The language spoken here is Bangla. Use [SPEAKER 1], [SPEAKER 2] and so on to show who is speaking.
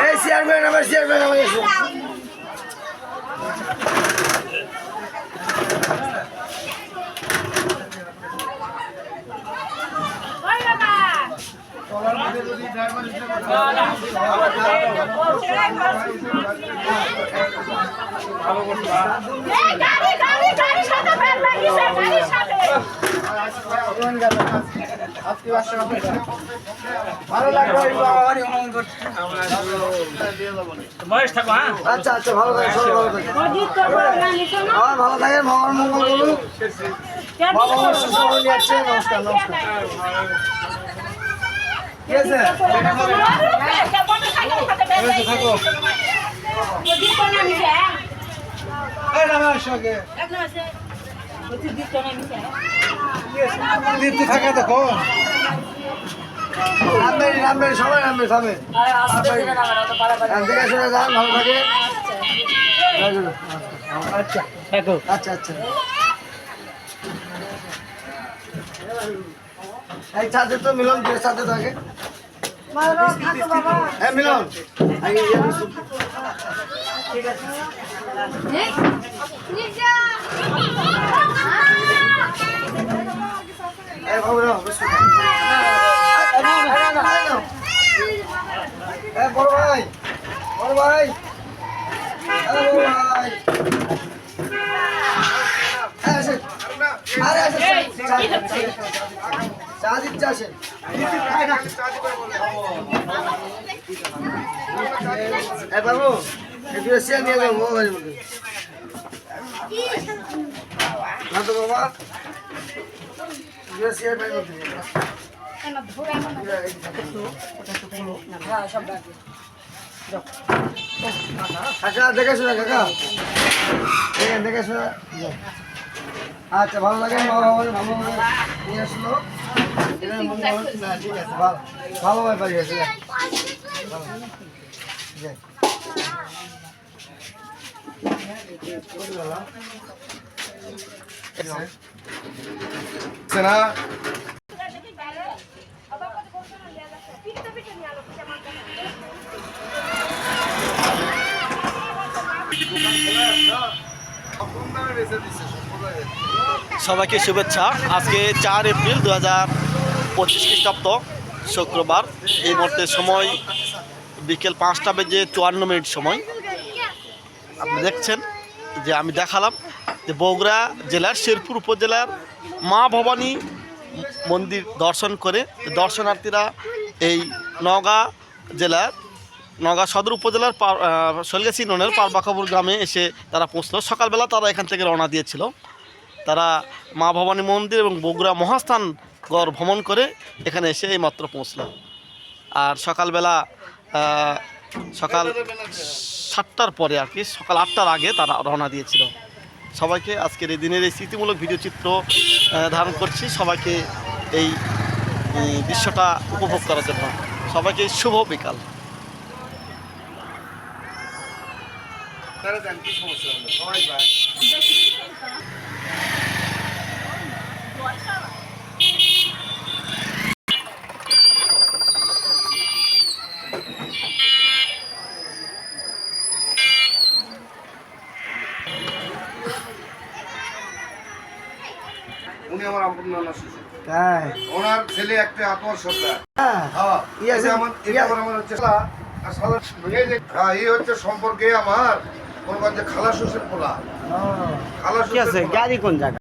[SPEAKER 1] এই শেয়ার করে নাও, শেয়ার করে নাও। ভালো লাগবে। আচ্ছা আচ্ছা, ভালো থাকে, ভালো থাকে, ভালো থাকে, ভগবান মঙ্গল করুন, ভগবান সুস্থ করে নিয়ে যাচ্ছে। নমস্কার নমস্কার। ঠিক আছে, থাকা দেখো রামবেরি সবাই রামবেরি সবাই দেখে শুনে যান, ভালো থাকে। আচ্ছা আচ্ছা আচ্ছা, এই সাথে তো মিলন সাথে থাকে। হ্যাঁ মিলন, ঠিক আছে। বড় ভাই, বড় ভাই, চা দিচ্ছে, আসেন। বাবু একটু এসে নিয়ে যাবো মোবাইলের মধ্যে না তো বাবা, শেয়ার পাই করতে কাকা দেখে শোনা, কাকা দেখে শোনা। আচ্ছা ভালো লাগে, ভালো নিয়ে আসলো। ঠিক আছে, ভালো ভাই পাই গেছে। না
[SPEAKER 2] সবাইকে শুভেচ্ছা। আজকে 4 এপ্রিল 2025 খ্রিস্টাব্দ, শুক্রবার। এই মুহূর্তে সময় বিকেল 5:54 সময়। আপনি দেখছেন যে আমি দেখালাম যে বগুড়া জেলার শেরপুর উপজেলার মা ভবানী মন্দির দর্শন করে দর্শনার্থীরা এই নওগাঁ জেলার নওগাঁ সদর উপজেলার শৈলগাছি ইউনিয়নের পারবাখাপুর গ্রামে এসে তারা পৌঁছলো। সকালবেলা তারা এখান থেকে রওনা দিয়েছিল। তারা মা ভবানী মন্দির এবং বগুড়া মহাস্থানগড় ভ্রমণ করে এখানে এসে এইমাত্র পৌঁছলো। আর সকালবেলা সকাল 7টার পরে আর কি, সকাল 8টার আগে তারা রওনা দিয়েছিল। সবাইকে আজকের এই দিনের এই স্মৃতিমূলক ভিডিও চিত্র ধারণ করছি সবাইকে এই দৃশ্যটা উপভোগ করার জন্য। সবাইকে শুভ বিকাল।
[SPEAKER 3] উনি আমার আপন নানা শ্বশুর। ওনার ছেলে একটা আত্মার সর্দার। এই হচ্ছে সম্পর্কে আমার খালা শ্বশুর পোলা। খালা শ্বশুর গাড়ি কোন জায়গা?